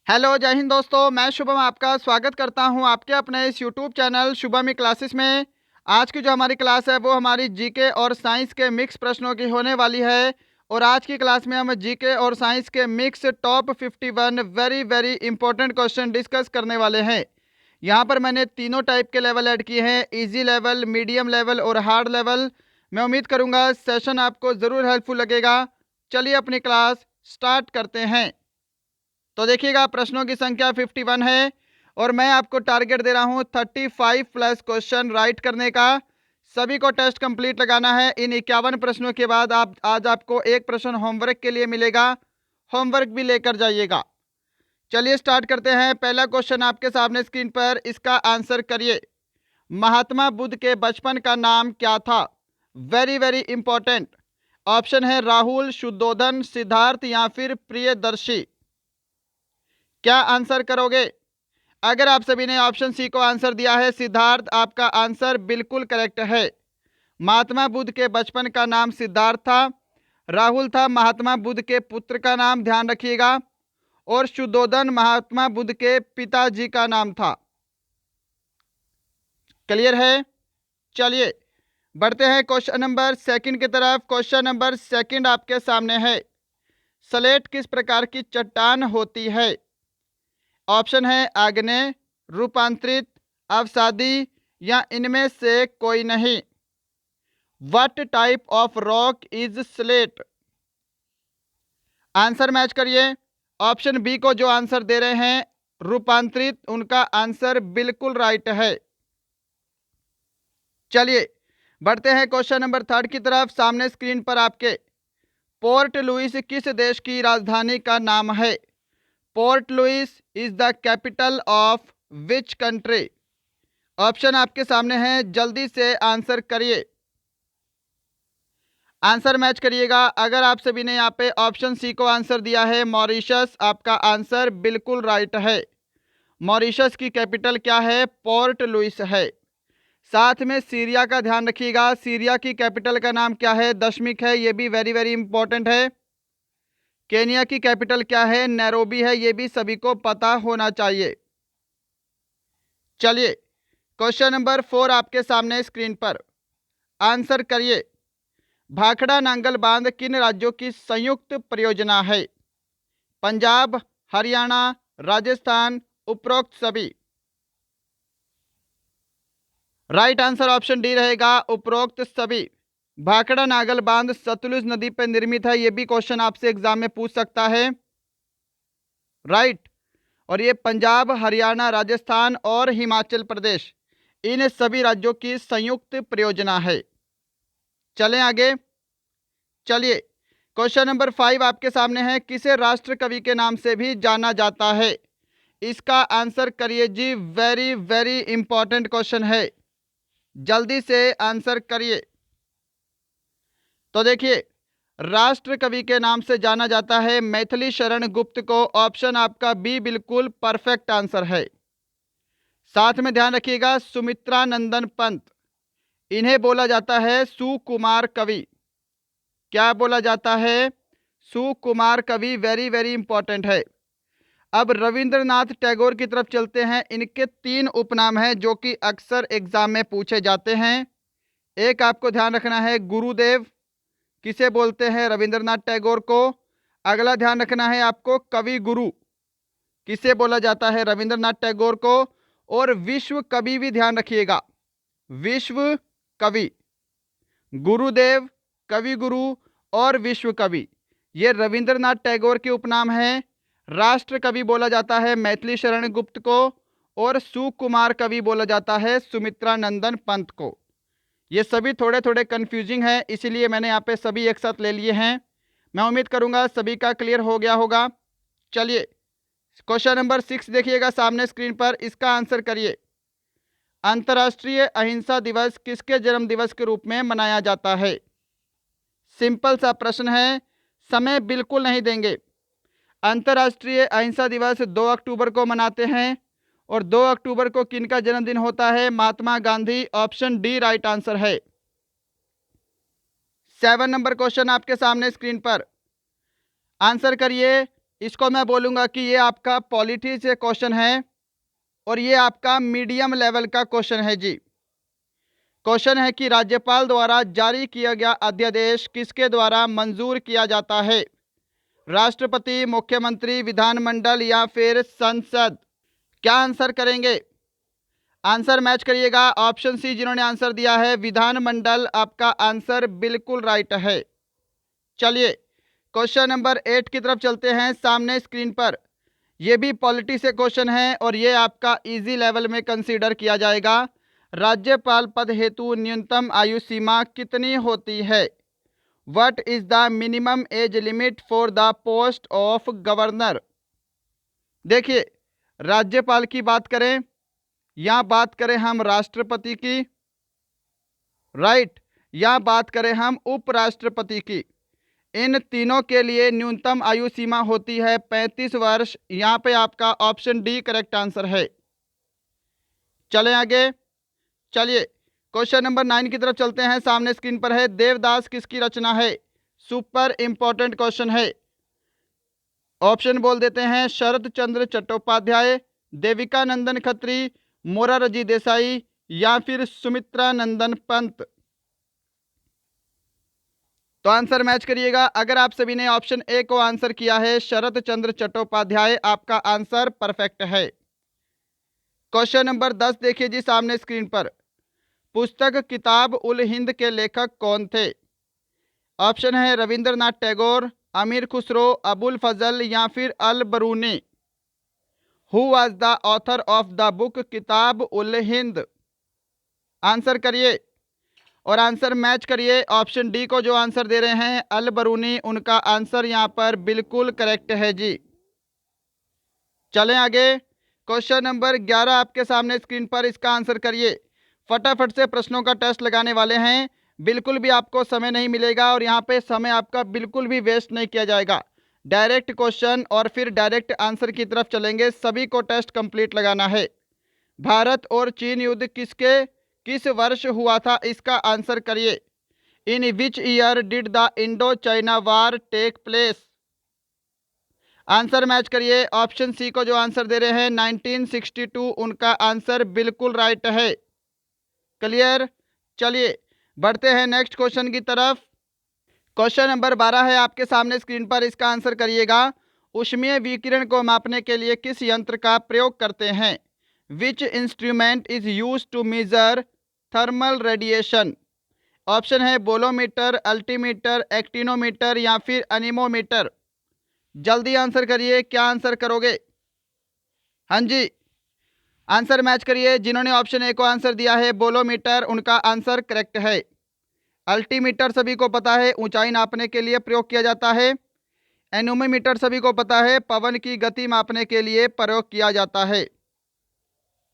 Hello, जय हिंद दोस्तों। मैं शुभम आपका स्वागत करता हूं आपके अपने इस यूट्यूब चैनल शुभम क्लासेस में। आज की जो हमारी क्लास है वो हमारी जीके और साइंस के मिक्स प्रश्नों की होने वाली है। और आज की क्लास में हम जीके और साइंस के mix top 51 very very important question discuss करने वाले हैं। यहाँ पर मैंने तीनों टाइप के लेवल ऐड किए हैं, इजी लेवल, मीडियम लेवल और हार्ड लेवल। मैं उम्मीद करूँगा सेशन आपको ज़रूर हेल्पफुल लगेगा। चलिए अपनी क्लास स्टार्ट करते हैं। तो देखिएगा, प्रश्नों की संख्या 51 है और मैं आपको टारगेट दे रहा हूं 35 प्लस क्वेश्चन राइट करने का। सभी को टेस्ट कंप्लीट लगाना है। इन 51 प्रश्नों के बाद आज आपको एक प्रश्न होमवर्क के लिए मिलेगा, होमवर्क भी लेकर जाइएगा। चलिए स्टार्ट करते हैं। पहला क्वेश्चन आपके सामने स्क्रीन पर, इसका आंसर करिए। महात्मा बुद्ध के बचपन का नाम क्या था? Very very important. ऑप्शन है राहुल, शुद्धोधन, सिद्धार्थ या फिर प्रियदर्शी। क्या आंसर करोगे? अगर आप सभी ने ऑप्शन सी को आंसर दिया है सिद्धार्थ, आपका आंसर बिल्कुल करेक्ट है। महात्मा बुद्ध के बचपन का नाम सिद्धार्थ था। राहुल था महात्मा बुद्ध के पुत्र का नाम, ध्यान रखिएगा। और शुद्धोधन महात्मा बुद्ध के पिताजी का नाम था। क्लियर है? चलिए बढ़ते हैं क्वेश्चन नंबर सेकंड की तरफ। क्वेश्चन नंबर सेकंड आपके सामने है। स्लेट किस प्रकार की चट्टान होती है? ऑप्शन है आग्नेय, रूपांतरित, अवसादी या इनमें से कोई नहीं। What type of rock is slate? Answer match करिए। ऑप्शन बी को जो आंसर दे रहे हैं रूपांतरित, उनका आंसर बिल्कुल राइट है। चलिए बढ़ते हैं क्वेश्चन नंबर थर्ड की तरफ। सामने स्क्रीन पर आपके पोर्ट लुइस किस देश की राजधानी का नाम है? Port Louis is the capital of which country? Option आपके सामने हैं, जल्दी से आंसर करिए। आंसर मैच करिएगा। अगर आप सभी ने यहाँ पे ऑप्शन सी को आंसर दिया है मॉरिशस, आपका आंसर बिल्कुल राइट है। मॉरिशस की कैपिटल क्या है? पोर्ट लुइस है। साथ में सीरिया का ध्यान रखिएगा। सीरिया की कैपिटल का नाम क्या है? दशमिक है, ये भी वेरी वेरी इंपॉर्टेंट है। केनिया की कैपिटल क्या है? नैरोबी है, ये भी सभी को पता होना चाहिए। चलिए क्वेश्चन नंबर 4 आपके सामने स्क्रीन पर, आंसर करिए। भाखड़ा नांगल बांध किन राज्यों की संयुक्त परियोजना है? पंजाब, हरियाणा, राजस्थान, उपरोक्त सभी। राइट आंसर ऑप्शन डी रहेगा, उपरोक्त सभी। भाखड़ा नांगल बांध सतलुज नदी पर निर्मित है, यह भी क्वेश्चन आपसे एग्जाम में पूछ सकता है। राइट। और ये पंजाब, हरियाणा, राजस्थान और हिमाचल प्रदेश, इन सभी राज्यों की संयुक्त परियोजना है। चलें आगे। चलिए क्वेश्चन नंबर 5 आपके सामने है। किसे राष्ट्र कवि के नाम से भी जाना जाता है? इसका आंसर करिए जी। वेरी वेरी इंपॉर्टेंट क्वेश्चन है, जल्दी से आंसर करिए। तो देखिए, राष्ट्र कवि के नाम से जाना जाता है मैथिली शरण गुप्त को। ऑप्शन आपका बी बिल्कुल परफेक्ट आंसर है। साथ में ध्यान रखिएगा, सुमित्रा नंदन पंत, इन्हें बोला जाता है सुकुमार कवि। क्या बोला जाता है? सुकुमार कवि। वेरी वेरी इंपॉर्टेंट है। अब रविंद्रनाथ टैगोर की तरफ चलते हैं। इनके 3 उपनाम हैं जो कि अक्सर एग्जाम में पूछे जाते हैं। एक आपको ध्यान रखना है, गुरुदेव, किसे बोलते हैं? रविंद्रनाथ टैगोर को। अगला ध्यान रखना है आपको, कवि गुरु, किसे बोला जाता है? रविंद्रनाथ टैगोर को। और विश्व कवि भी ध्यान रखिएगा, विश्व कवि। गुरुदेव, कवि गुरु और विश्व कवि, ये रविंद्रनाथ टैगोर के उपनाम हैं। राष्ट्र कवि बोला जाता है मैथिली शरण गुप्त को और सुकुमार कवि बोला जाता है सुमित्रा नंदन पंत को। ये सभी थोड़े थोड़े कंफ्यूजिंग है, इसीलिए मैंने यहाँ पे सभी एक साथ ले लिए हैं। मैं उम्मीद करूंगा सभी का क्लियर हो गया होगा। चलिए क्वेश्चन नंबर 6 देखिएगा सामने स्क्रीन पर, इसका आंसर करिए। अंतर्राष्ट्रीय अहिंसा दिवस किसके जन्म दिवस के रूप में मनाया जाता है? सिंपल सा प्रश्न है, समय बिल्कुल नहीं देंगे। अंतर्राष्ट्रीय अहिंसा दिवस 2 अक्टूबर को मनाते हैं। और 2 अक्टूबर को किनका जन्मदिन होता है? Mahatma Gandhi. Option D right answer है। 7 नंबर क्वेश्चन आपके सामने स्क्रीन पर, आंसर करिए। इसको मैं बोलूँगा कि ये आपका पॉलिटी से क्वेश्चन है और ये आपका मीडियम लेवल का क्वेश्चन है जी। क्वेश्चन है कि राज्यपाल द्वारा जारी किया गया अध्यादेश किसके द्वारा मंजूर किया जाता है? राष्ट्रपति, मुख्यमंत्री, विधानमंडल या फिर संसद? क्या आंसर करेंगे? आंसर मैच करिएगा। ऑप्शन सी जिन्होंने आंसर दिया है विधानमंडल, आपका आंसर बिल्कुल राइट है। चलिए क्वेश्चन नंबर 8 की तरफ चलते हैं। सामने स्क्रीन पर यह भी पॉलिटी से क्वेश्चन है और ये आपका इजी लेवल में कंसीडर किया जाएगा। राज्यपाल पद हेतु न्यूनतम आयु सीमा कितनी होती है? What is the minimum age limit for the post of governor? देखिए, राज्यपाल की बात करें या बात करें हम राष्ट्रपति की, राइट, या बात करें हम उपराष्ट्रपति की, इन तीनों के लिए न्यूनतम आयु सीमा होती है 35 वर्ष। यहाँ पे आपका ऑप्शन डी करेक्ट आंसर है। चलें आगे। चलिए क्वेश्चन नंबर 9 की तरफ चलते हैं। सामने स्क्रीन पर है, देवदास किसकी रचना है? सुपर इंपॉर्टेंट क्वेश्चन है। ऑप्शन बोल देते हैं, शरद चंद्र चट्टोपाध्याय, देविका नंदन खत्री, मोरारजी देसाई या फिर सुमित्रा नंदन पंत? तो आंसर मैच करिएगा। अगर आप सभी ने ऑप्शन ए को आंसर किया है शरद चंद्र चट्टोपाध्याय, आपका आंसर परफेक्ट है। क्वेश्चन नंबर 10 देखिए जी सामने स्क्रीन पर। पुस्तक किताब उल हिंद के लेखक कौन थे? ऑप्शन है रविंद्रनाथ टैगोर, अमीर खुसरो, अबुल फजल या फिर Al Biruni. Who was the author of the book Kitab ul Hind? Answer करिए और आंसर मैच करिए। ऑप्शन डी को जो आंसर दे रहे हैं अल बरूनी, उनका आंसर यहाँ पर बिल्कुल करेक्ट है जी। चलें आगे। क्वेश्चन नंबर 11 आपके सामने स्क्रीन पर, इसका आंसर करिए। फटाफट से प्रश्नों का टेस्ट लगाने वाले हैं, बिल्कुल भी आपको समय नहीं मिलेगा और यहाँ पे समय आपका बिल्कुल भी वेस्ट नहीं किया जाएगा। डायरेक्ट क्वेश्चन और फिर डायरेक्ट आंसर की तरफ चलेंगे। सभी को टेस्ट कंप्लीट लगाना है। भारत और चीन युद्ध किस वर्ष हुआ था? इसका आंसर करिए। In which year did the Indo China war take place? Answer match करिए। ऑप्शन सी को जो आंसर दे रहे हैं 1962, उनका आंसर बिल्कुल राइट है। क्लियर? चलिए बढ़ते हैं नेक्स्ट क्वेश्चन की तरफ। क्वेश्चन नंबर 12 है आपके सामने स्क्रीन पर, इसका आंसर करिएगा। ऊष्मीय विकिरण को मापने के लिए किस यंत्र का प्रयोग करते हैं? Which instrument is use to measure thermal radiation? Option है बोलोमीटर, अल्टीमीटर, एक्टिनोमीटर या फिर एनीमोमीटर। जल्दी आंसर करिए। क्या आंसर करोगे? हाँ जी, आंसर मैच करिए। जिन्होंने ऑप्शन ए को आंसर दिया है बोलोमीटर, उनका आंसर करेक्ट है। अल्टीमीटर सभी को पता है, ऊंचाई नापने के लिए प्रयोग किया जाता है। एनोमीमीटर सभी को पता है, पवन की गति मापने के लिए प्रयोग किया जाता है।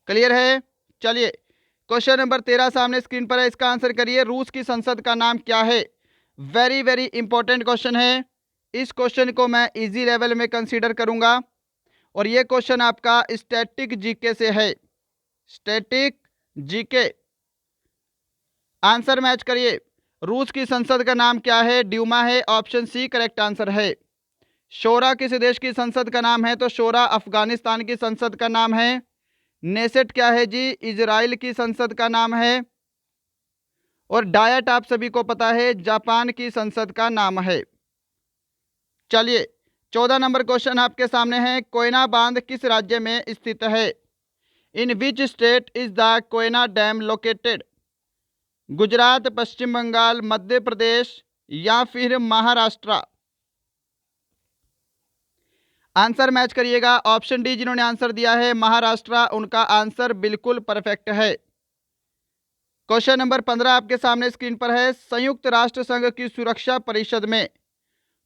क्लियर है? चलिए क्वेश्चन नंबर 13 सामने स्क्रीन पर है, इसका आंसर करिए। रूस की संसद का नाम क्या है? वेरी वेरी इंपॉर्टेंट क्वेश्चन है। इस क्वेश्चन को मैं इजी लेवल में कंसीडर करूंगा और ये क्वेश्चन आपका स्टैटिक जीके से है। Static GK. आंसर मैच करिए। रूस की संसद का नाम क्या है? ड्यूमा है, ऑप्शन सी करेक्ट आंसर है। शोरा किस देश की संसद का नाम है? तो शोरा अफगानिस्तान की संसद का नाम है। नेसेट क्या है जी? इजराइल की संसद का नाम है। और डायट आप सभी को पता है, जापान की संसद का नाम है। चलिए 14 नंबर क्वेश्चन आपके सामने है। कोयना बांध किस राज्य में स्थित है? In which state is the Koyna dam located? Gujarat, Paschim Bangal, Madhya Pradesh या फिर महाराष्ट्र? आंसर मैच करिएगा। ऑप्शन डी जिन्होंने आंसर दिया है महाराष्ट्र, उनका आंसर बिल्कुल परफेक्ट है। क्वेश्चन नंबर 15 आपके सामने स्क्रीन पर है। संयुक्त राष्ट्र संघ की सुरक्षा परिषद में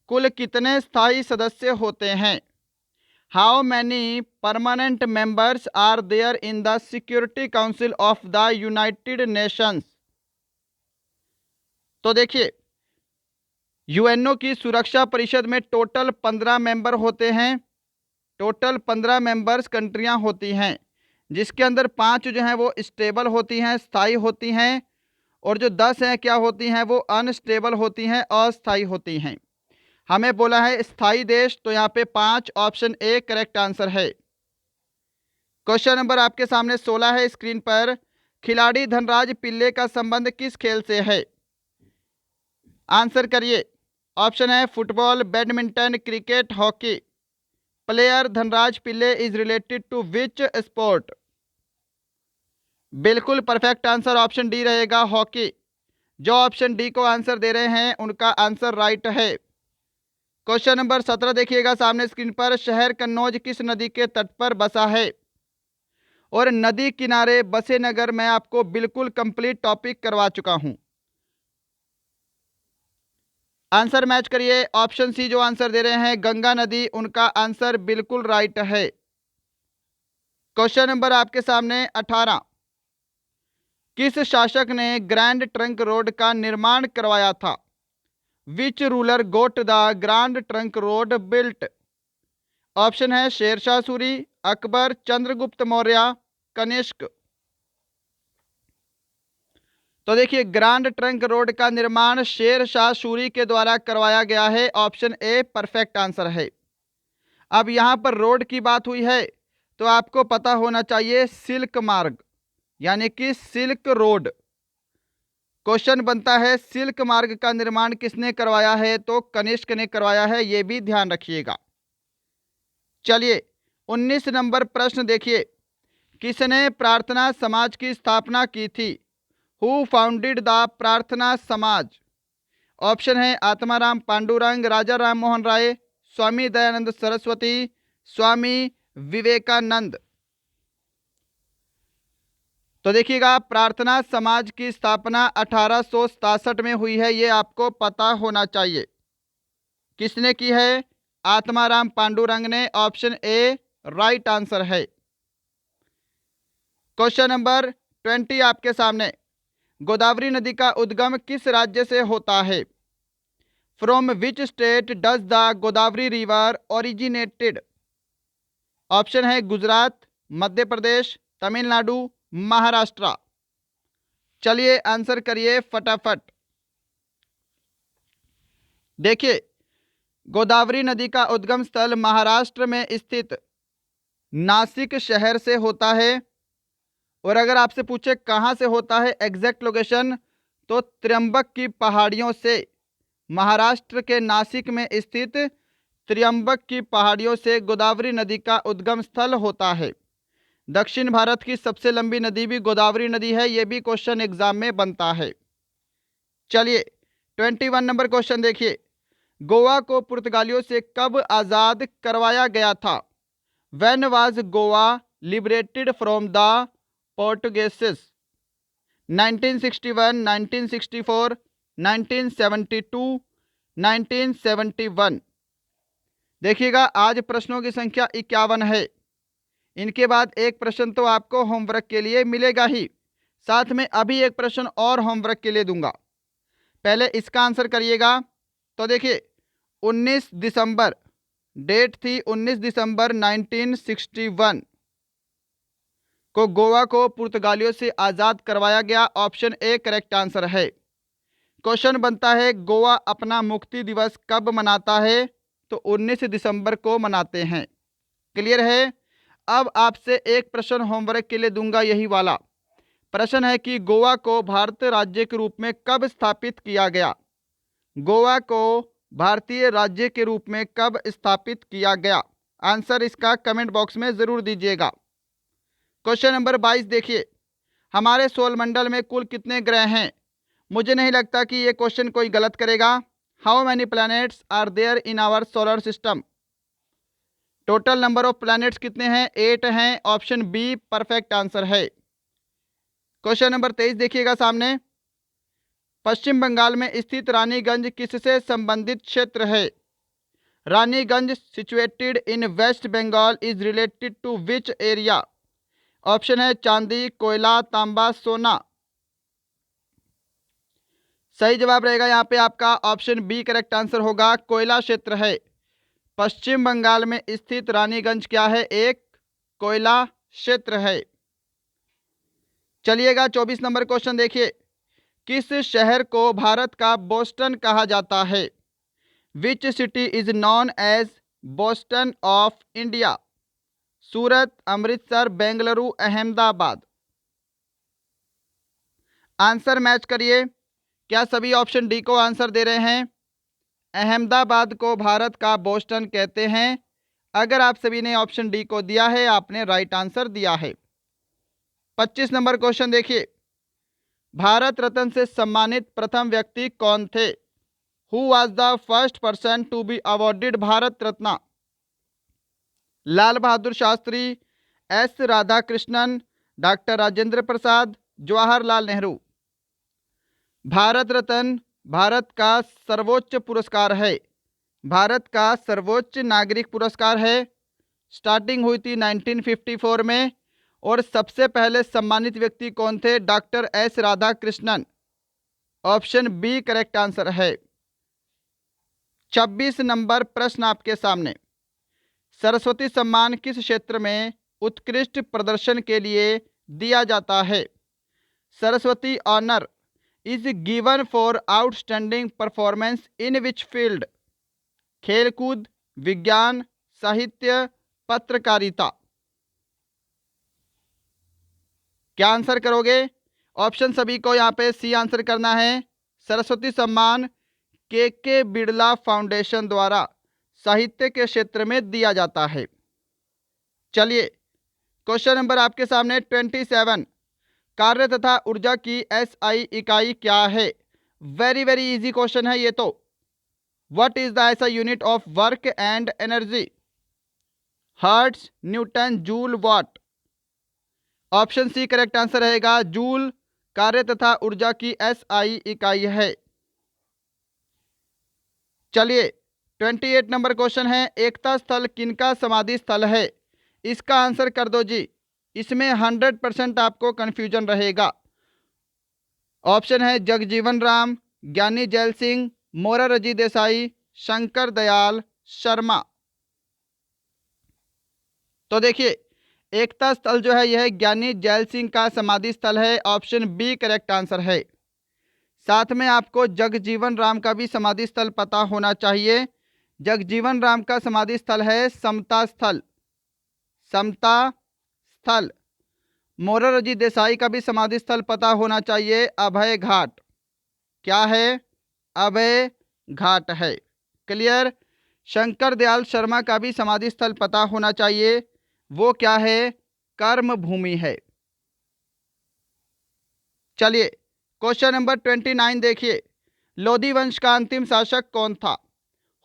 कुल कितने स्थायी सदस्य होते हैं? How many permanent members are there in the security council of the United Nations? तो देखिए, यूएनओ की सुरक्षा परिषद में टोटल 15 मेंबर होते हैं। टोटल 15 मेंबर्स कंट्रियां होती हैं, जिसके अंदर 5 जो हैं वो स्टेबल होती हैं, स्थायी होती हैं, और जो 10 हैं क्या होती हैं? वो अनस्टेबल होती हैं, अस्थायी होती हैं। हमें बोला है स्थायी देश, तो यहाँ पे 5 ऑप्शन ए करेक्ट आंसर है। क्वेश्चन नंबर आपके सामने 16 है स्क्रीन पर। खिलाड़ी धनराज पिल्ले का संबंध किस खेल से है? आंसर करिए। ऑप्शन है football, badminton, cricket, hockey. Player Dhanraj Pillay is related to which sport? बिल्कुल परफेक्ट आंसर ऑप्शन डी रहेगा, हॉकी। जो ऑप्शन डी को आंसर दे रहे हैं उनका आंसर राइट है। क्वेश्चन नंबर 17 देखिएगा सामने स्क्रीन पर। शहर कन्नौज किस नदी के तट पर बसा है? और नदी किनारे बसे नगर मैं आपको बिल्कुल कंप्लीट टॉपिक करवा चुका हूं। आंसर मैच करिए। ऑप्शन सी जो आंसर दे रहे हैं गंगा नदी, उनका आंसर बिल्कुल राइट है। क्वेश्चन नंबर आपके सामने 18। किस शासक ने ग्रैंड ट्रंक रोड का निर्माण करवाया था? Which ruler goat the grand trunk road built? Option है शेरशाह सूरी, अकबर, चंद्रगुप्त मौर्य, कनिष्क। तो देखिए ग्रैंड ट्रंक रोड का निर्माण शेरशाह सूरी के द्वारा करवाया गया है। ऑप्शन ए परफेक्ट आंसर है। अब यहां पर रोड की बात हुई है तो आपको पता होना चाहिए सिल्क मार्ग, यानी कि सिल्क रोड। क्वेश्चन बनता है सिल्क मार्ग का निर्माण किसने करवाया है? तो कनिष्क ने करवाया है, यह भी ध्यान रखिएगा। चलिए 19 नंबर प्रश्न देखिए। किसने प्रार्थना समाज की स्थापना की थी? हु फाउंडेड द प्रार्थना समाज? ऑप्शन है आत्माराम पांडुरंग, राजा राम मोहन राय, स्वामी दयानंद सरस्वती, स्वामी विवेकानंद। तो देखिएगा प्रार्थना समाज की स्थापना 1867 में हुई है, ये आपको पता होना चाहिए। किसने की है? आत्माराम पांडुरंग ने। ऑप्शन ए राइट आंसर है। क्वेश्चन नंबर 20 आपके सामने। गोदावरी नदी का उद्गम किस राज्य से होता है? From which state does the Godavari river originated? Option है गुजरात, मध्य प्रदेश, तमिलनाडु, महाराष्ट्र। चलिए आंसर करिए फटाफट। देखिए गोदावरी नदी का उद्गम स्थल महाराष्ट्र में स्थित नासिक शहर से होता है। और अगर आपसे पूछे कहां से होता है एग्जैक्ट लोकेशन, तो त्र्यंबक की पहाड़ियों से, महाराष्ट्र के नासिक में स्थित त्र्यंबक की पहाड़ियों से गोदावरी नदी का उद्गम स्थल होता है। दक्षिण भारत की सबसे लंबी नदी भी गोदावरी नदी है, यह भी क्वेश्चन एग्जाम में बनता है। चलिए 21 नंबर क्वेश्चन देखिए। गोवा को पुर्तगालियों से कब आजाद करवाया गया था? When was Goa liberated from the Portuguese? 1961, 1964, 1972, 1971। देखिएगा आज प्रश्नों की संख्या 51 है। इनके बाद एक प्रश्न तो आपको होमवर्क के लिए मिलेगा ही, साथ में अभी एक प्रश्न और होमवर्क के लिए दूंगा। पहले इसका आंसर करिएगा। तो देखिए 19 दिसंबर डेट थी, 19 दिसंबर 1961 को गोवा को पुर्तगालियों से आज़ाद करवाया गया। ऑप्शन ए करेक्ट आंसर है। क्वेश्चन बनता है गोवा अपना मुक्ति दिवस कब मनाता है? तो 19 दिसंबर को मनाते हैं। क्लियर है? अब आपसे एक प्रश्न होमवर्क के लिए दूंगा, यही वाला प्रश्न है कि गोवा को भारतीय राज्य के रूप में कब स्थापित किया गया? गोवा को भारतीय राज्य के रूप में कब स्थापित किया गया? आंसर इसका कमेंट बॉक्स में जरूर दीजिएगा। क्वेश्चन नंबर 22 देखिए। हमारे सौर मंडल में कुल कितने ग्रह हैं? मुझे नहीं लगता कि ये क्वेश्चन कोई गलत करेगा। How many planets are there in our solar system? Total number of planets कितने हैं? 8 हैं। ऑप्शन बी परफेक्ट आंसर है। क्वेश्चन नंबर 23 देखिएगा सामने। पश्चिम बंगाल में स्थित रानीगंज किससे संबंधित क्षेत्र है? Raniganj situated in West Bengal is related to which area? Option है चांदी, कोयला, तांबा, सोना। सही जवाब रहेगा यहाँ पे आपका ऑप्शन बी करेक्ट आंसर होगा, कोयला क्षेत्र है। पश्चिम बंगाल में स्थित रानीगंज क्या है? एक कोयला क्षेत्र है। चलिएगा 24 नंबर क्वेश्चन देखिए। किस शहर को भारत का बोस्टन कहा जाता है? Which city is known as Boston of India? Surat, Amritsar, Bengaluru, Ahmedabad. Answer match करिए। क्या सभी ऑप्शन डी को आंसर दे रहे हैं? अहमदाबाद को भारत का बोस्टन कहते हैं। अगर आप सभी ने ऑप्शन डी को दिया है, आपने राइट आंसर दिया है। 25 नंबर क्वेश्चन देखिए, भारत रत्न से सम्मानित प्रथम व्यक्ति कौन थे? Who was the first person to be awarded Bharat Ratna? Lal Bahadur Shastri, S Radhakrishnan, doctor Rajendra Prasad, Jawaharlal Nehru. Bharat Ratna Bharat का सर्वोच्च पुरस्कार है, भारत का सर्वोच्च नागरिक पुरस्कार है। स्टार्टिंग हुई थी 1954 में और सबसे पहले सम्मानित व्यक्ति कौन थे? Doctor S Radhakrishnan. Option B correct answer है। 26 नंबर प्रश्न आपके सामने, सरस्वती सम्मान किस क्षेत्र में उत्कृष्ट प्रदर्शन के लिए दिया जाता है? Saraswati honour is given for outstanding performance in which field? खेलकूद, विज्ञान, साहित्य, पत्रकारिता। क्या आंसर करोगे? ऑप्शन सभी को यहाँ पे सी आंसर करना है। सरस्वती सम्मान के बिड़ला फाउंडेशन द्वारा साहित्य के क्षेत्र में दिया जाता है। चलिए क्वेश्चन नंबर आपके सामने 27, कार्य तथा ऊर्जा की एसआई इकाई क्या है? वेरी वेरी इजी क्वेश्चन है ये तो। What is the S I unit of work and energy? Hertz, newton, joule, watt. Option C correct answer रहेगा। जूल कार्य तथा ऊर्जा की एसआई इकाई है। चलिए 28 नंबर क्वेश्चन है, एकता स्थल किनका समाधि स्थल है? इसका आंसर कर दो जी। इसमें 100% आपको कंफ्यूजन रहेगा। ऑप्शन है जगजीवन राम, ज्ञानी जैल सिंह, मोरारजी देसाई, शंकर दयाल शर्मा। तो देखिए एकता स्थल जो है यह ज्ञानी जैल सिंह का समाधि स्थल है। ऑप्शन बी करेक्ट आंसर है। साथ में आपको जगजीवन राम का भी समाधि स्थल पता होना चाहिए। जगजीवन राम का समाधि स्थल है समता स्थल, समता स्थल। मोरारजी देसाई का भी समाधि स्थल पता होना चाहिए, अभय घाट। क्या है? अभय घाट है। क्लियर? शंकर दयाल शर्मा का भी समाधि स्थल पता होना चाहिए, वो क्या है? कर्म भूमि है। चलिए क्वेश्चन नंबर 29 देखिए, लोधी वंश का अंतिम शासक कौन था?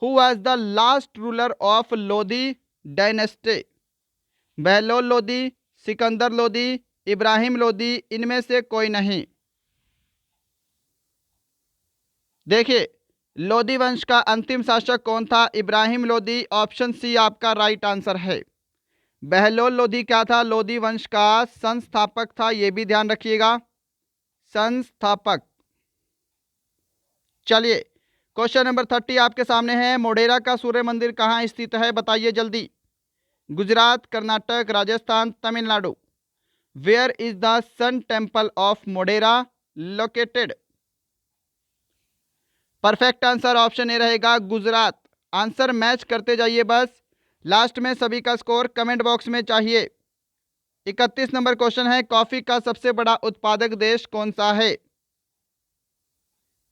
Who was the last ruler of Lodhi dynasty? Bahlol Lodhi, Sikandar Lodhi, Ibrahim Lodhi, इनमें से कोई नहीं। देखिए लोधी वंश का अंतिम शासक कौन था? इब्राहिम लोधी। ऑप्शन सी आपका राइट आंसर है। बहलोल लोधी क्या था? लोधी वंश का संस्थापक था, यह भी ध्यान रखिएगा, संस्थापक। चलिए क्वेश्चन नंबर 30 आपके सामने है, मोढेरा का सूर्य मंदिर कहाँ स्थित है? बताइए जल्दी। Gujarat, Karnataka, Rajasthan, Tamil Nadu. Where is the sun temple of Modhera located? Perfect answer option A रहेगा, गुजरात। आंसर मैच करते जाइए बस। लास्ट में सभी का स्कोर कमेंट बॉक्स में चाहिए। 31 नंबर क्वेश्चन है, कॉफी का सबसे बड़ा उत्पादक देश कौन सा है?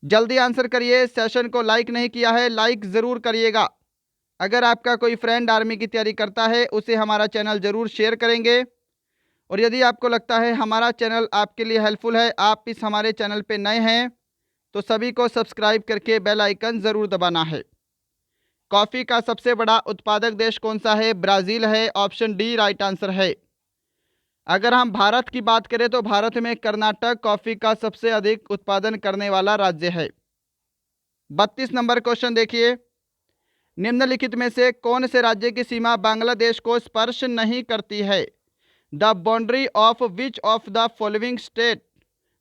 जल्दी आंसर करिए। सेशन को लाइक नहीं किया है, लाइक जरूर करिएगा। अगर आपका कोई फ्रेंड आर्मी की तैयारी करता है उसे हमारा चैनल जरूर शेयर करेंगे। और यदि आपको लगता है हमारा चैनल आपके लिए हेल्पफुल है, आप इस हमारे चैनल पे नए हैं, तो सभी को सब्सक्राइब करके बेल आइकन ज़रूर दबाना है। कॉफ़ी का सबसे बड़ा उत्पादक देश कौन सा है? ब्राज़ील है। ऑप्शन डी राइट आंसर है। अगर हम भारत की बात करें तो भारत में कर्नाटक कॉफ़ी का सबसे अधिक उत्पादन करने वाला राज्य है। 32 नंबर क्वेश्चन देखिए, निम्नलिखित में से कौन से राज्य की सीमा बांग्लादेश को स्पर्श नहीं करती है? The boundary of which of the following state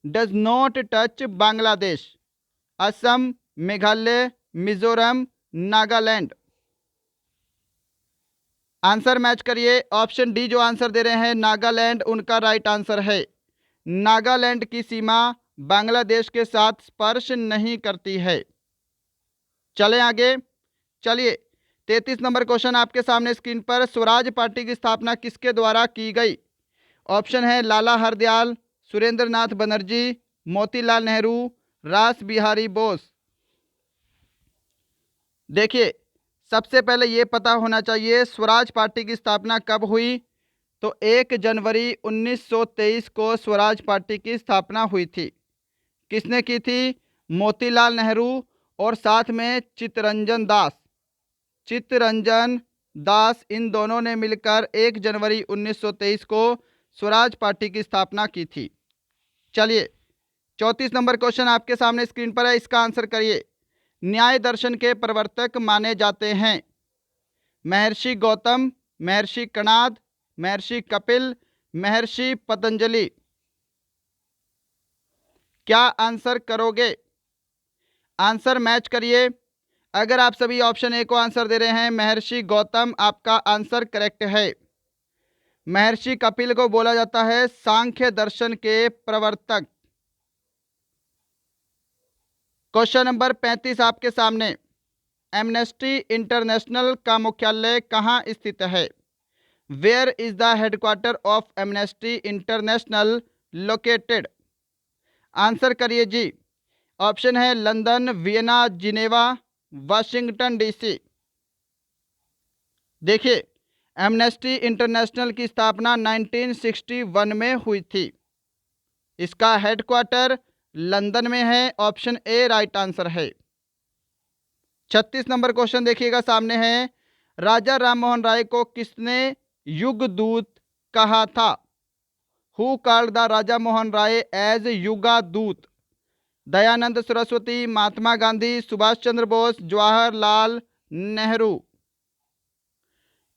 does not touch Bangladesh? Assam, Meghalaya, Mizoram, Nagaland. Answer match करिए। ऑप्शन डी जो आंसर दे रहे हैं नागालैंड, उनका राइट आंसर है। नागालैंड की सीमा बांग्लादेश के साथ स्पर्श नहीं करती है। चलें आगे। चलिए 33 नंबर क्वेश्चन आपके सामने स्क्रीन पर, स्वराज पार्टी की स्थापना किसके द्वारा की गई? ऑप्शन है लाला हरदयाल, सुरेंद्र नाथ बनर्जी, मोतीलाल नेहरू, रास बिहारी बोस। देखिए सबसे पहले ये पता होना चाहिए स्वराज पार्टी की स्थापना कब हुई। तो 1 जनवरी 1923 को स्वराज पार्टी की स्थापना हुई थी। किसने की थी? मोतीलाल नेहरू और साथ में चित्तरंजन दास। चित्तरंजन दास इन दोनों ने मिलकर 1 जनवरी 1923 को स्वराज पार्टी की स्थापना की थी। चलिए 34 नंबर क्वेश्चन आपके सामने स्क्रीन पर है, इसका आंसर करिए। न्याय दर्शन के प्रवर्तक माने जाते हैं महर्षि गौतम, महर्षि कणाद, महर्षि कपिल, महर्षि पतंजलि। क्या आंसर करोगे? आंसर मैच करिए। अगर आप सभी ऑप्शन ए को आंसर दे रहे हैं महर्षि गौतम, आपका आंसर करेक्ट है। महर्षि कपिल को बोला जाता है सांख्य दर्शन के प्रवर्तक। क्वेश्चन नंबर 35 आपके सामने, एमनेस्टी इंटरनेशनल का मुख्यालय कहाँ स्थित है? Where is the headquarter of Amnesty International located? Answer करिए जी। ऑप्शन है London, Vienna, Geneva, Washington DC. देखिए एमनेस्टी इंटरनेशनल की स्थापना 1961 में हुई थी। इसका हेडक्वार्टर लंदन में है। ऑप्शन ए राइट आंसर है। 36 नंबर क्वेश्चन देखिएगा सामने है, राजा राममोहन राय को किसने युग दूत कहा था? Who called the Raja Mohan Roy as Yuga Doot? Dayanand Saraswati, Mahatma Gandhi, Subhash Chandra Bose, Jawaharlal Nehru.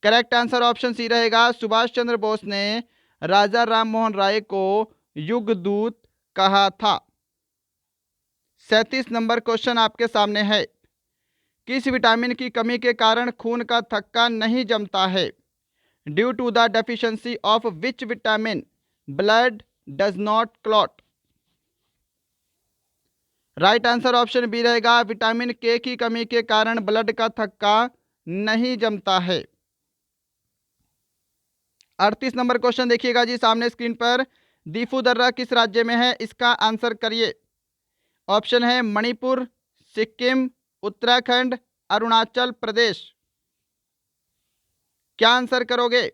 Correct answer option C रहेगा, सुभाष चंद्र बोस ने राजा राममोहन राय को युग दूत कहा था। 37 नंबर क्वेश्चन आपके सामने है, किस विटामिन की कमी के कारण खून का थक्का नहीं जमता है? Due to the deficiency of which vitamin blood does not clot? Right answer option B रहेगा, विटामिन के की कमी के कारण ब्लड का थक्का नहीं जमता है। 38 नंबर क्वेश्चन देखिएगा जी सामने स्क्रीन पर, दीफू दर्रा किस राज्य में है? इसका आंसर करिए। ऑप्शन है मणिपुर, सिक्किम, उत्तराखंड, अरुणाचल प्रदेश। क्या आंसर करोगे?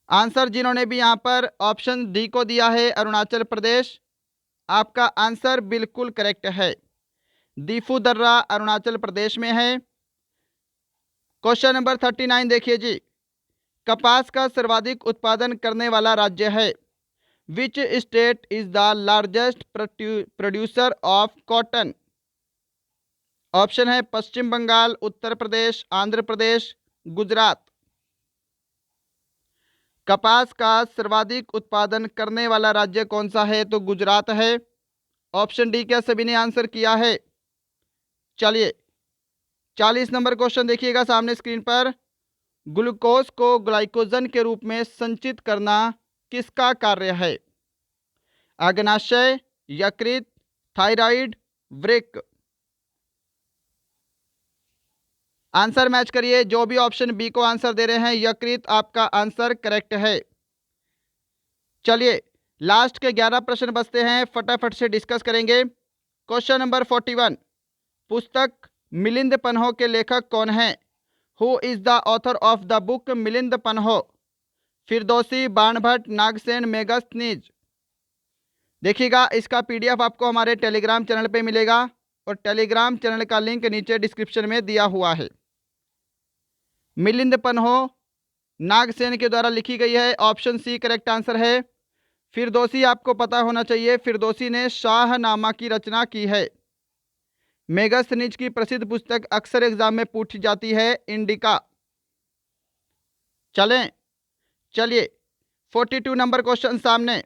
आंसर जिन्होंने भी यहां पर ऑप्शन डी को दिया है अरुणाचल प्रदेश, आपका आंसर बिल्कुल करेक्ट है। दीफू दर्रा अरुणाचल प्रदेश में है। क्वेश्चन नंबर 39 देखिए जी, कपास का सर्वाधिक उत्पादन करने वाला राज्य है? विच state is the largest producer of cotton? Option है पश्चिम बंगाल, उत्तर प्रदेश, आंध्र प्रदेश, गुजरात। कपास का सर्वाधिक उत्पादन करने वाला राज्य कौन सा है? तो गुजरात है। ऑप्शन डी क्या सभी ने आंसर किया है? चलिए 40 नंबर क्वेश्चन देखिएगा सामने स्क्रीन पर, ग्लूकोज को ग्लाइकोजन के रूप में संचित करना किसका कार्य है? अग्नाशय, यकृत, थायराइड, वृक्क। आंसर मैच करिए। जो भी ऑप्शन बी को आंसर दे रहे हैं यकृत, आपका आंसर करेक्ट है। चलिए लास्ट के 11 प्रश्न बचते हैं, फटाफट से डिस्कस करेंगे। क्वेश्चन नंबर 41, पुस्तक मिलिंद पन्हो के लेखक कौन हैं? Who is the author of the book Milind Panho? Firdausi, Banabhatta, Nagasena, Megasthenes. देखिएगा इसका पीडीएफ आपको हमारे टेलीग्राम चैनल पे मिलेगा और टेलीग्राम चैनल का लिंक नीचे डिस्क्रिप्शन में दिया हुआ है। मिलिंद पन्हो नागसेन के द्वारा लिखी गई है। ऑप्शन सी करेक्ट आंसर है। फिरदौसी आपको पता होना चाहिए, फिरदौसी ने शाहनामा की रचना की है। मेगस्थनीज की प्रसिद्ध पुस्तक अक्सर एग्जाम में पूछी जाती है, इंडिका। चलिए 42 नंबर क्वेश्चन सामने,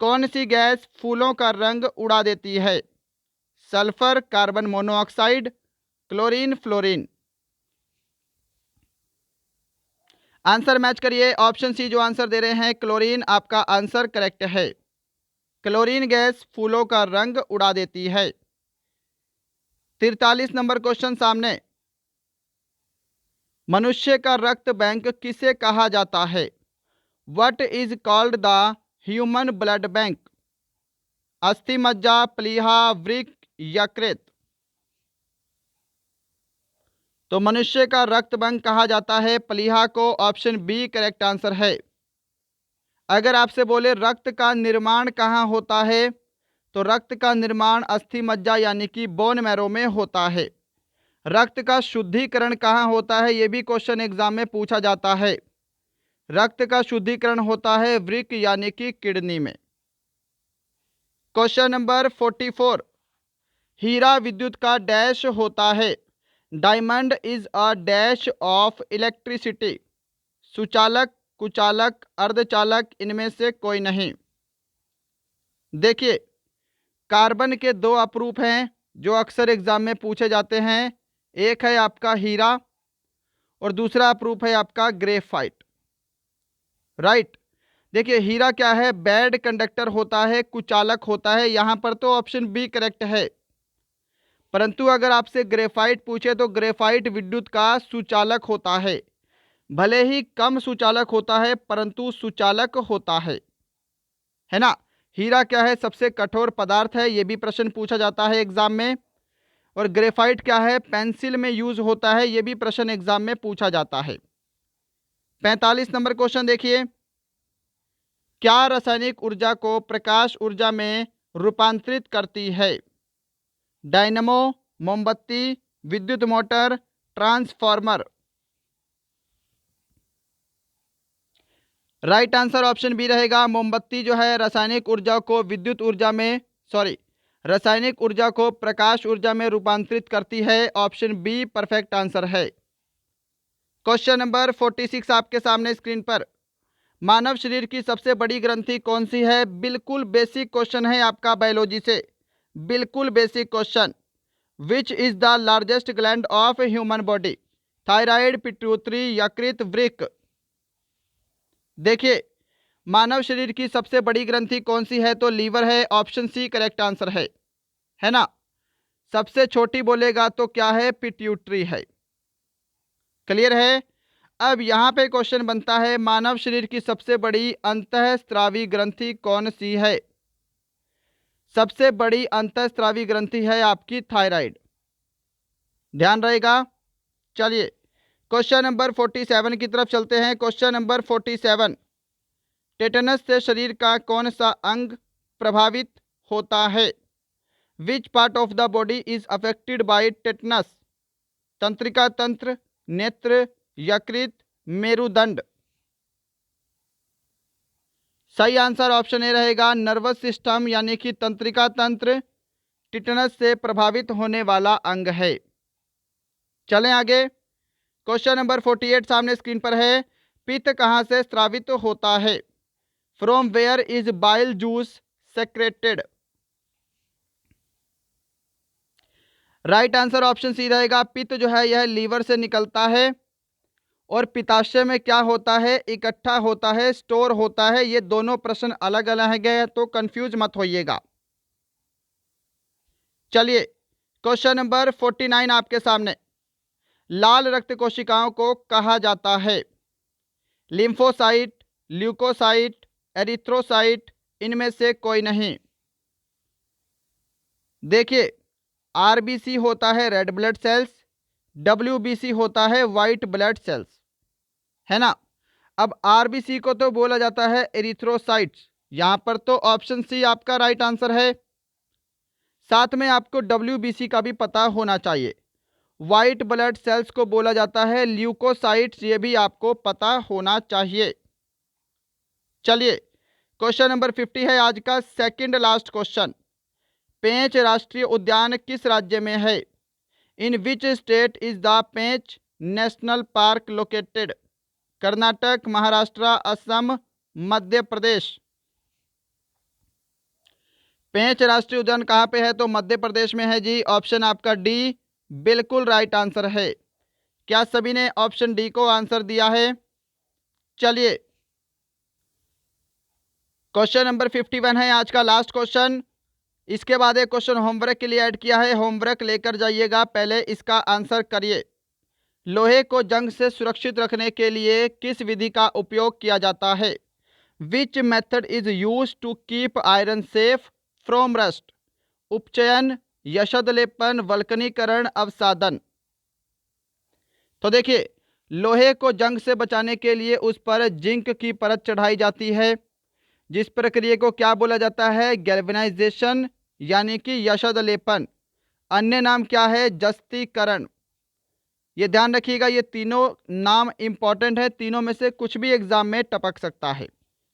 कौन सी गैस फूलों का रंग उड़ा देती है? Sulphur, carbon monoxide, chlorine, fluorine. Answer match करिए। ऑप्शन सी जो आंसर दे रहे हैं क्लोरीन, आपका आंसर करेक्ट है। क्लोरीन गैस फूलों का रंग उड़ा देती है। 43 नंबर क्वेश्चन सामने, मनुष्य का रक्त बैंक किसे कहा जाता है? What is called the human blood bank? अस्थि मज्जा, प्लीहा, वृक्क, यकृत। तो मनुष्य का रक्त बैंक कहा जाता है प्लीहा को, ऑप्शन बी करेक्ट आंसर है। अगर आपसे बोले रक्त का निर्माण कहाँ होता है, तो रक्त का निर्माण अस्थि मज्जा यानी कि बोन मैरो में होता है। रक्त का शुद्धिकरण कहाँ होता है, ये भी क्वेश्चन एग्जाम में पूछा जाता है। रक्त का शुद्धिकरण होता है वृक्क यानी कि किडनी में। क्वेश्चन नंबर 44, हीरा विद्युत का डैश होता है। Diamond is a dash of electricity. सुचालक, कुचालक, अर्धचालक, इनमें से कोई नहीं। देखिए, कार्बन के दो अपरूप हैं जो अक्सर एग्जाम में पूछे जाते हैं। एक है आपका हीरा और दूसरा अपरूप है आपका ग्रेफाइट। राइट। देखिए, हीरा क्या है, बैड कंडक्टर होता है, कुचालक होता है। यहां पर तो ऑप्शन बी करेक्ट है। परंतु अगर आपसे ग्रेफाइट पूछे तो ग्रेफाइट विद्युत का सुचालक होता है। भले ही कम सुचालक होता है परंतु सुचालक होता है ना। हीरा क्या है, सबसे कठोर पदार्थ है, यह भी प्रश्न पूछा जाता है एग्जाम में। और ग्रेफाइट क्या है, पेंसिल में यूज होता है, यह भी प्रश्न एग्जाम में पूछा जाता है। 45 नंबर क्वेश्चन देखिए, क्या रासायनिक ऊर्जा को प्रकाश ऊर्जा में रूपांतरित करती है? डायनमो, मोमबत्ती, विद्युत motor, transformer. Right answer option B रहेगा। मोमबत्ती जो है रासायनिक ऊर्जा को विद्युत ऊर्जा में, रासायनिक ऊर्जा को प्रकाश ऊर्जा में रूपांतरित करती है। ऑप्शन बी परफेक्ट आंसर है। क्वेश्चन नंबर 46 आपके सामने स्क्रीन पर, मानव शरीर की सबसे बड़ी ग्रंथि कौन सी है? बिल्कुल बेसिक क्वेश्चन है आपका बायोलॉजी से, बिल्कुल basic question. Which is the largest gland of human body? Thyroid, pituitary, यकृत, वृक्क। देखिए, मानव शरीर की सबसे बड़ी ग्रंथि कौन सी है, तो लीवर है। ऑप्शन सी करेक्ट आंसर है ना। सबसे छोटी बोलेगा तो क्या है, पिट्यूटरी है। क्लियर है। अब यहां पे क्वेश्चन बनता है, मानव शरीर की सबसे बड़ी अंतःस्रावी ग्रंथि कौन सी है? सबसे बड़ी अंतःस्रावी ग्रंथि है आपकी थायराइड, ध्यान रहेगा। चलिए क्वेश्चन नंबर 47 की तरफ चलते हैं। क्वेश्चन नंबर 47, टेटनस से शरीर का कौन सा अंग प्रभावित होता है? Which part of the body is affected by tetanus? तंत्रिका तंत्र, नेत्र, यकृत, मेरुदंड। सही आंसर ऑप्शन ए रहेगा, नर्वस सिस्टम यानी कि तंत्रिका तंत्र टिटनस से प्रभावित होने वाला अंग है। चलें आगे। क्वेश्चन नंबर 48 सामने स्क्रीन पर है, पित्त कहां से स्रावित होता है? From where is bile juice secreted? Right answer option C रहेगा, पित्त जो है यह लीवर से निकलता है और पित्ताशय में क्या होता है, इकट्ठा होता है, स्टोर होता है। ये दोनों प्रश्न अलग अलग है तो कंफ्यूज मत होइएगा। चलिए क्वेश्चन नंबर 49 आपके सामने, लाल रक्त कोशिकाओं को कहा जाता है? लिम्फोसाइट, ल्यूकोसाइट, एरिथ्रोसाइट, इनमें से कोई नहीं। देखिए, आरबीसी होता है रेड ब्लड सेल्स, डब्ल्यूबीसी होता है वाइट ब्लड सेल्स, है ना। अब आरबीसी को तो बोला जाता है एरिथ्रोसाइट्स, यहां पर तो ऑप्शन सी आपका राइट आंसर है। साथ में आपको डब्ल्यूबीसी का भी पता होना चाहिए। वाइट ब्लड सेल्स को बोला जाता है ल्यूकोसाइट्स, ये भी आपको पता होना चाहिए। चलिए क्वेश्चन नंबर 50 है आज का सेकंड लास्ट क्वेश्चन, पेंच राष्ट्रीय उद्यान किस राज्य में है? In which state is the Pench national park located? Karnataka, Maharashtra, Assam, Madhya Pradesh. Pench राष्ट्रीय उद्यान कहाँ पे है, तो मध्य प्रदेश में है जी। ऑप्शन आपका डी बिल्कुल राइट आंसर है। क्या सभी ने ऑप्शन डी को आंसर दिया है? चलिए क्वेश्चन नंबर 51 है आज का लास्ट क्वेश्चन, इसके बाद एक क्वेश्चन होमवर्क के लिए ऐड किया है, होमवर्क लेकर जाइएगा, पहले इसका आंसर करिए। लोहे को जंग से सुरक्षित रखने के लिए किस विधि का उपयोग किया जाता है? Which method is use to keep iron safe from rust? उपचयन, यशद लेपन, वल्कनीकरण, अवसादन। तो देखिए, लोहे को जंग से बचाने के लिए उस पर जिंक की परत चढ़ाई जाती है, जिस प्रक्रिया को क्या बोला जाता है? गैल्वेनाइजेशन यानी कि यशद लेपन। अन्य नाम क्या है? जस्तीकरण। ये ध्यान रखिएगा, ये तीनों नाम इंपॉर्टेंट है, तीनों में से कुछ भी एग्जाम में टपक सकता है।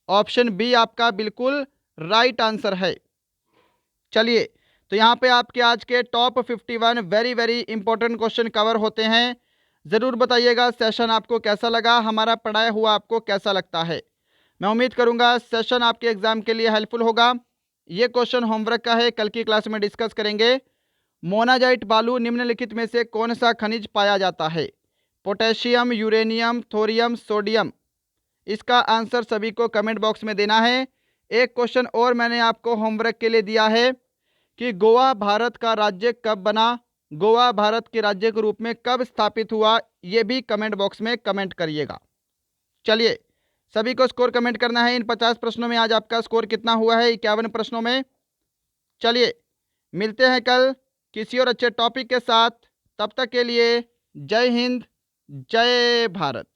ऑप्शन बी आपका बिल्कुल राइट आंसर है। चलिए, तो यहाँ पे आपके आज के top 51 very very important question cover होते हैं। ज़रूर बताइएगा सेशन आपको कैसा लगा, हमारा पढ़ाया हुआ आपको कैसा लगता है। मैं उम्मीद करूँगा सेशन आपके एग्जाम के लिए हेल्पफुल होगा। ये क्वेश्चन होमवर्क का है, कल की क्लास में डिस्कस करेंगे। मोनाजाइट बालू निम्नलिखित में से कौन सा खनिज पाया जाता है? Potassium, uranium, thorium, sodium. इसका आंसर सभी को कमेंट बॉक्स में देना है। एक क्वेश्चन और मैंने आपको होमवर्क के लिए दिया है कि गोवा भारत का राज्य कब बना? गोवा भारत के राज्य के रूप में कब स्थापित हुआ? ये भी कमेंट बॉक्स में कमेंट करिएगा। चलिए, सभी को स्कोर कमेंट करना है। इन 50 प्रश्नों में आज आपका स्कोर कितना हुआ है? 51 प्रश्नों में। चलिए, मिलते हैं कल किसी और अच्छे टॉपिक के साथ। तब तक के लिए जय हिंद, जय भारत।